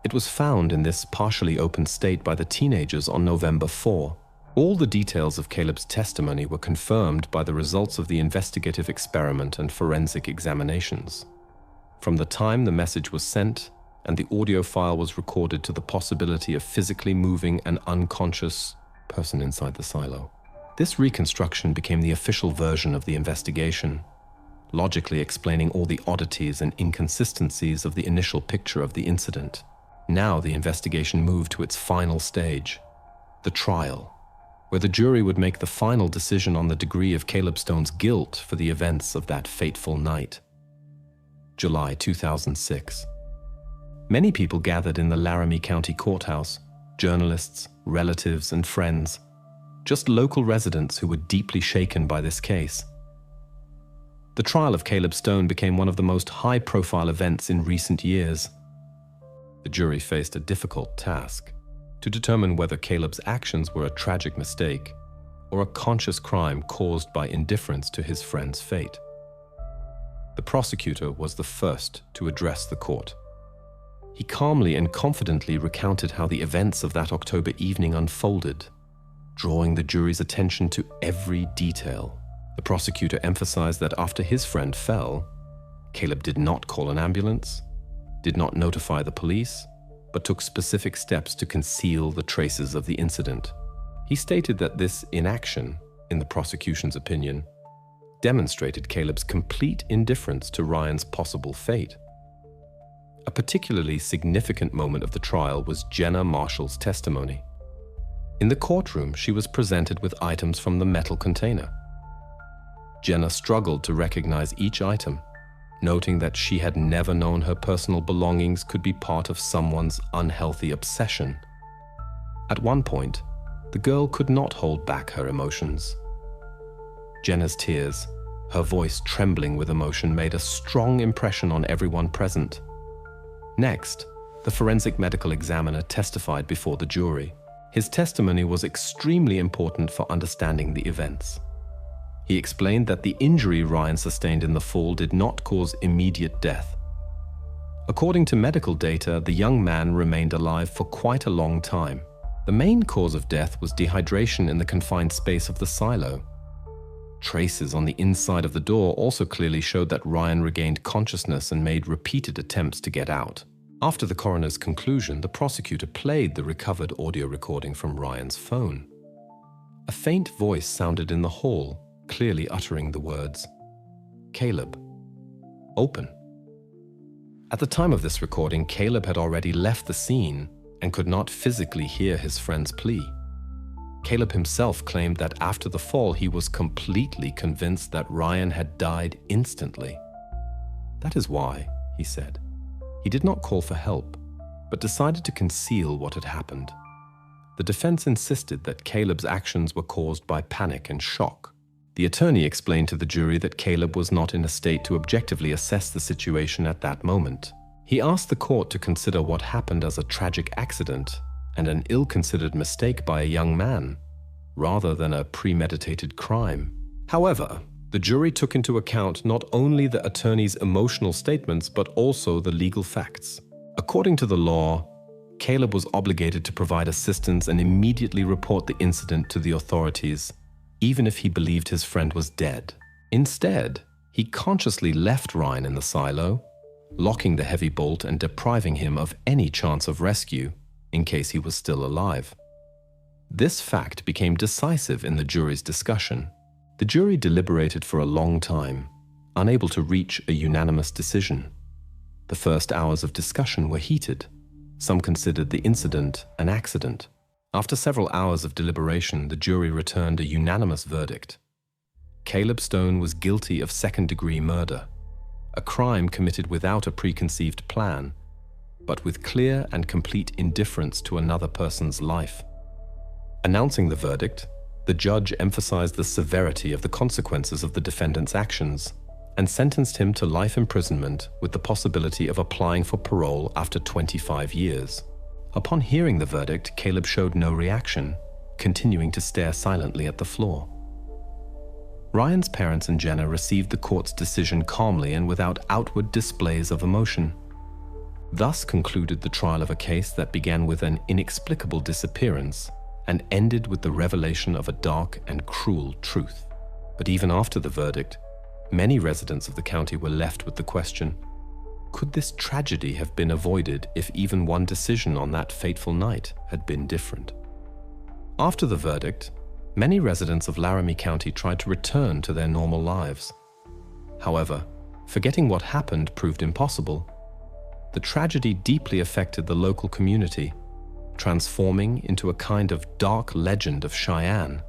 It was found in this partially open state by the teenagers on November 4. All the details of Caleb's testimony were confirmed by the results of the investigative experiment and forensic examinations. From the time the message was sent and the audio file was recorded to the possibility of physically moving an unconscious person inside the silo. This reconstruction became the official version of the investigation, logically explaining all the oddities and inconsistencies of the initial picture of the incident. Now the investigation moved to its final stage, the trial, where the jury would make the final decision on the degree of Caleb Stone's guilt for the events of that fateful night. July 2006. Many people gathered in the Laramie County Courthouse, journalists, relatives, and friends, just local residents who were deeply shaken by this case. The trial of Caleb Stone became one of the most high-profile events in recent years. The jury faced a difficult task to determine whether Caleb's actions were a tragic mistake or a conscious crime caused by indifference to his friend's fate. The prosecutor was the first to address the court. He calmly and confidently recounted how the events of that October evening unfolded, drawing the jury's attention to every detail. The prosecutor emphasized that after his friend fell, Caleb did not call an ambulance, did not notify the police, but took specific steps to conceal the traces of the incident. He stated that this inaction, in the prosecution's opinion, demonstrated Caleb's complete indifference to Ryan's possible fate. A particularly significant moment of the trial was Jenna Marshall's testimony. In the courtroom, she was presented with items from the metal container. Jenna struggled to recognize each item, noting that she had never known her personal belongings could be part of someone's unhealthy obsession. At one point, the girl could not hold back her emotions. Jenna's tears, her voice trembling with emotion, made a strong impression on everyone present. Next, the forensic medical examiner testified before the jury. His testimony was extremely important for understanding the events. He explained that the injury Ryan sustained in the fall did not cause immediate death. According to medical data, the young man remained alive for quite a long time. The main cause of death was dehydration in the confined space of the silo. Traces on the inside of the door also clearly showed that Ryan regained consciousness and made repeated attempts to get out. After the coroner's conclusion, the prosecutor played the recovered audio recording from Ryan's phone. A faint voice sounded in the hall, clearly uttering the words, "Caleb, open." At the time of this recording, Caleb had already left the scene and could not physically hear his friend's plea. Caleb himself claimed that after the fall, he was completely convinced that Ryan had died instantly. That is why, he said, he did not call for help, but decided to conceal what had happened. The defense insisted that Caleb's actions were caused by panic and shock. The attorney explained to the jury that Caleb was not in a state to objectively assess the situation at that moment. He asked the court to consider what happened as a tragic accident and an ill-considered mistake by a young man, rather than a premeditated crime. However, the jury took into account not only the attorney's emotional statements but also the legal facts. According to the law, Caleb was obligated to provide assistance and immediately report the incident to the authorities, even if he believed his friend was dead. Instead, he consciously left Ryan in the silo, locking the heavy bolt and depriving him of any chance of rescue in case he was still alive. This fact became decisive in the jury's discussion. The jury deliberated for a long time, unable to reach a unanimous decision. The first hours of discussion were heated. Some considered the incident an accident. After several hours of deliberation, the jury returned a unanimous verdict. Caleb Stone was guilty of second-degree murder, a crime committed without a preconceived plan, but with clear and complete indifference to another person's life. Announcing the verdict, the judge emphasized the severity of the consequences of the defendant's actions and sentenced him to life imprisonment with the possibility of applying for parole after 25 years. Upon hearing the verdict, Caleb showed no reaction, continuing to stare silently at the floor. Ryan's parents and Jenna received the court's decision calmly and without outward displays of emotion. Thus concluded the trial of a case that began with an inexplicable disappearance and ended with the revelation of a dark and cruel truth. But even after the verdict, many residents of the county were left with the question, could this tragedy have been avoided if even one decision on that fateful night had been different? After the verdict, many residents of Laramie County tried to return to their normal lives. However, forgetting what happened proved impossible. The tragedy deeply affected the local community, transforming into a kind of dark legend of Cheyenne.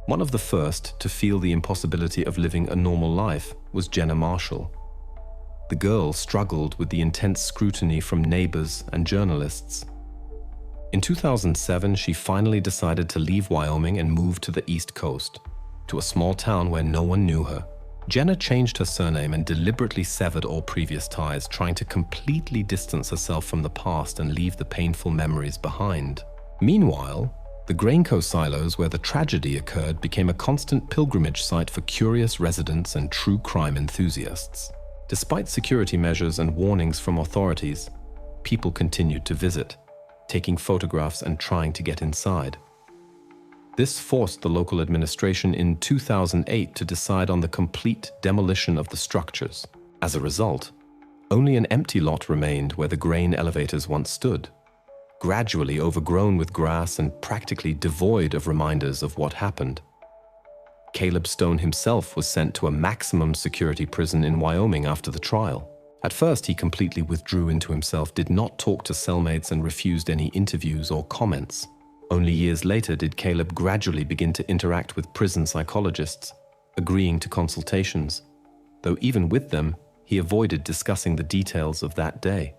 One of the first to feel the impossibility of living a normal life was Jenna Marshall. The girl struggled with the intense scrutiny from neighbors and journalists. In 2007, she finally decided to leave Wyoming and move to the East Coast, to a small town where no one knew her. Jenna changed her surname and deliberately severed all previous ties, trying to completely distance herself from the past and leave the painful memories behind. Meanwhile, the Grainco silos where the tragedy occurred became a constant pilgrimage site for curious residents and true crime enthusiasts. Despite security measures and warnings from authorities, people continued to visit, taking photographs and trying to get inside. This forced the local administration in 2008 to decide on the complete demolition of the structures. As a result, only an empty lot remained where the grain elevators once stood, gradually overgrown with grass and practically devoid of reminders of what happened. Caleb Stone himself was sent to a maximum security prison in Wyoming after the trial. At first, he completely withdrew into himself, did not talk to cellmates, and refused any interviews or comments. Only years later did Caleb gradually begin to interact with prison psychologists, agreeing to consultations, though even with them, he avoided discussing the details of that day.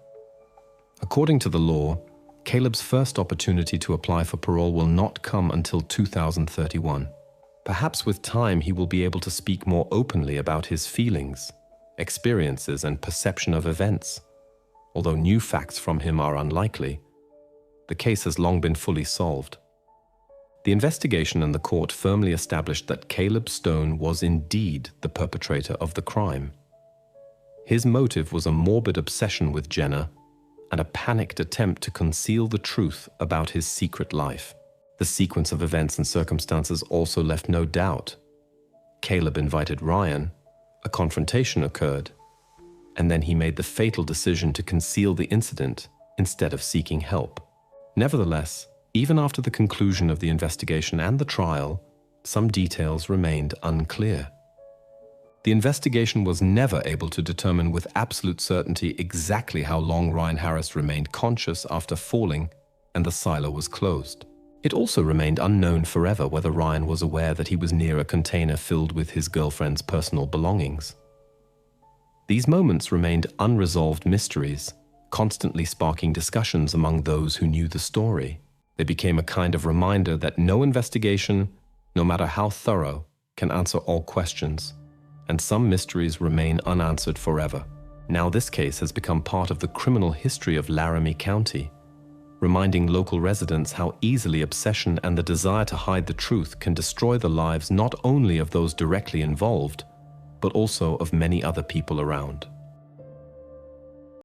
According to the law, Caleb's first opportunity to apply for parole will not come until 2031. Perhaps with time he will be able to speak more openly about his feelings, experiences, and perception of events. Although new facts from him are unlikely, the case has long been fully solved. The investigation and the court firmly established that Caleb Stone was indeed the perpetrator of the crime. His motive was a morbid obsession with Jenna and a panicked attempt to conceal the truth about his secret life. The sequence of events and circumstances also left no doubt. Caleb invited Ryan, a confrontation occurred, and then he made the fatal decision to conceal the incident instead of seeking help. Nevertheless, even after the conclusion of the investigation and the trial, some details remained unclear. The investigation was never able to determine with absolute certainty exactly how long Ryan Harris remained conscious after falling and the silo was closed. It also remained unknown forever whether Ryan was aware that he was near a container filled with his girlfriend's personal belongings. These moments remained unresolved mysteries, constantly sparking discussions among those who knew the story. They became a kind of reminder that no investigation, no matter how thorough, can answer all questions, and some mysteries remain unanswered forever. Now this case has become part of the criminal history of Laramie County, reminding local residents how easily obsession and the desire to hide the truth can destroy the lives not only of those directly involved, but also of many other people around.